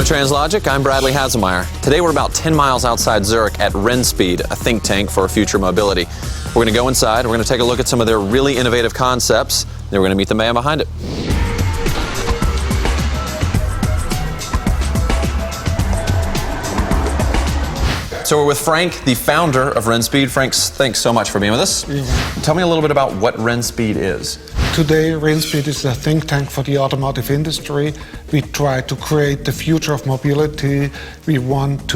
Translogic, I'm Bradley Hasemeyer. Today we're about 10 miles outside Zurich at Rendspeed, a think tank for future mobility. We're going to go inside, we're going to take a look at some of their really innovative concepts, then we're going to meet the man behind it. So we're with Frank, the founder of Rendspeed. Frank, thanks so much for being with us. Tell me a little bit about what Rendspeed is. Today, Rendspeed is a think tank for the automotive industry. We try to create the future of mobility. We want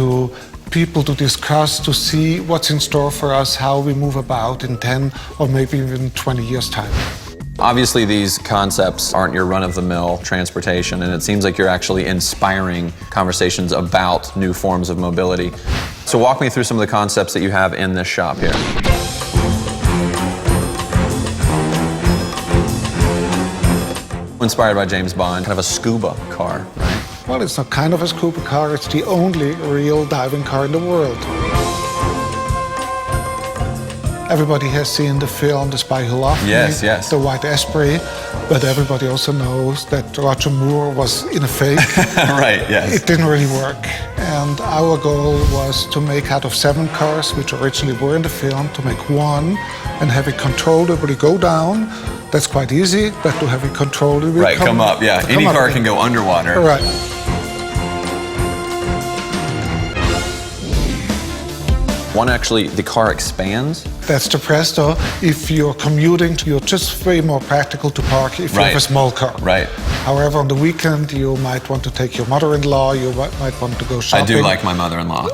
people to discuss, to see what's in store for us, how we move about in 10 or maybe even 20 years' time. Obviously, these concepts aren't your run-of-the-mill transportation, and it seems like you're actually inspiring conversations about new forms of mobility. So walk me through some of the concepts that you have in this shop here. Inspired by James Bond, kind of a scuba car, right? Well, it's not kind of a scuba car, it's the only real diving car in the world. Everybody has seen the film The Spy Who Loved Me, yes. The White Osprey, but everybody also knows that Roger Moore was in a fake. Right, yes. It didn't really work. And our goal was to make out of 7 cars, which originally were in the film, to make one and have it controllably go down. That's quite easy, but to have it controllably come up, yeah. Any car can go underwater. Right. One actually, the car expands. That's the Presto. If you're commuting, you're just way more practical to park if you have a small car. Right. However, on the weekend, you might want to take your mother-in-law, you might want to go shopping. I do like my mother-in-law.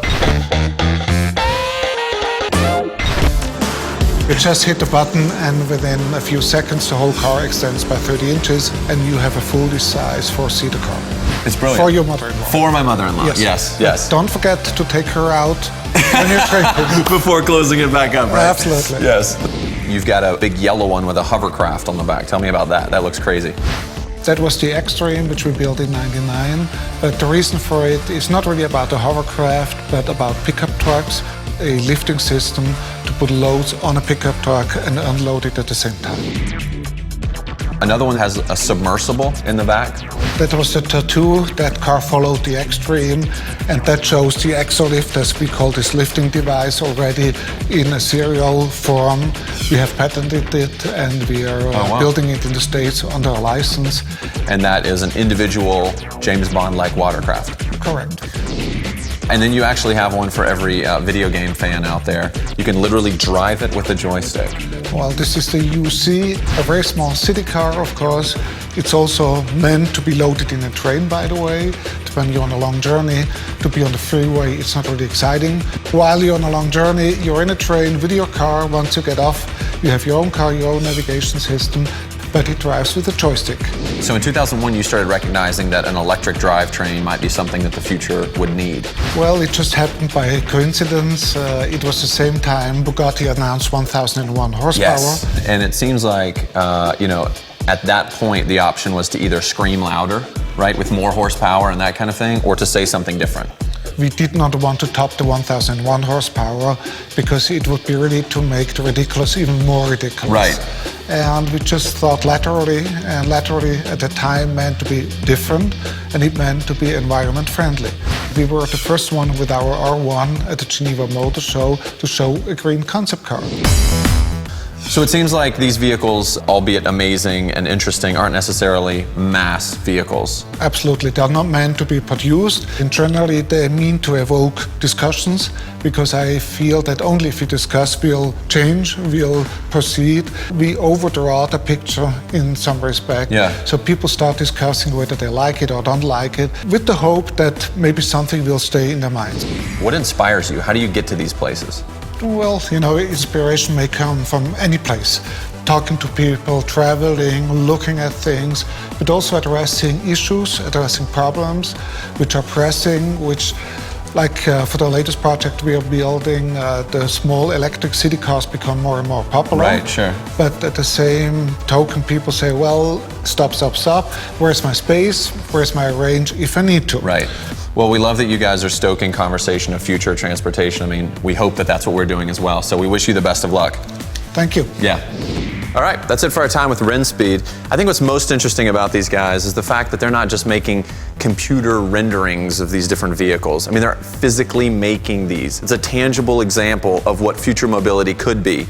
You just hit the button and within a few seconds the whole car extends by 30 inches and you have a fully sized 4-seater car. It's brilliant. For your mother-in-law. For my mother-in-law, yes. Don't forget to take her out when you're training. Before closing it back up, right? Absolutely. Yes. You've got a big yellow one with a hovercraft on the back. Tell me about that. That looks crazy. That was the Extreme, which we built in '99. But the reason for it is not really about the hovercraft, but about pickup trucks, a lifting system to put loads on a pickup truck and unload it at the same time. Another one has a submersible in the back. That was the Tattoo. That car followed the Extreme, and that shows the Exolift, as we call this lifting device, already in a serial form. We have patented it, and we are building it in the States under a license. And that is an individual James Bond-like watercraft. Correct. And then you actually have one for every video game fan out there. You can literally drive it with a joystick. Well, this is the UC, a very small city car, of course. It's also meant to be loaded in a train, by the way. When you're on a long journey, to be on the freeway, it's not really exciting. While you're on a long journey, you're in a train with your car. Once you get off, you have your own car, your own navigation system, but it drives with a joystick. So in 2001, you started recognizing that an electric drivetrain might be something that the future would need. Well, it just happened by coincidence. It was the same time Bugatti announced 1001 horsepower. Yes, and it seems like, at that point, the option was to either scream louder, right, with more horsepower and that kind of thing, or to say something different. We did not want to top the 1001 horsepower because it would be really to make the ridiculous even more ridiculous. Right. And we just thought laterally, and laterally at the time meant to be different, and it meant to be environment friendly. We were the first one with our R1 at the Geneva Motor Show to show a green concept car. So it seems like these vehicles, albeit amazing and interesting, aren't necessarily mass vehicles. Absolutely, they're not meant to be produced. Internally, they mean to evoke discussions, because I feel that only if we discuss, we'll change, we'll proceed. We overdraw the picture in some respect. So people start discussing whether they like it or don't like it, with the hope that maybe something will stay in their minds. What inspires you? How do you get to these places? Well, inspiration may come from any place. Talking to people, traveling, looking at things, but also addressing issues, addressing problems which are pressing, which, like for the latest project we are building, the small electric city cars become more and more popular. Right, sure. But at the same token, people say, well, stop. Where's my space? Where's my range if I need to? Right. Well, we love that you guys are stoking conversation of future transportation. I mean, we hope that that's what we're doing as well. So we wish you the best of luck. Thank you. Yeah. All right, that's it for our time with Rinspeed. I think what's most interesting about these guys is the fact that they're not just making computer renderings of these different vehicles. I mean, they're physically making these. It's a tangible example of what future mobility could be.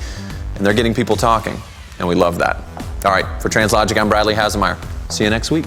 And they're getting people talking, and we love that. All right, for Translogic, I'm Bradley Hasemeyer. See you next week.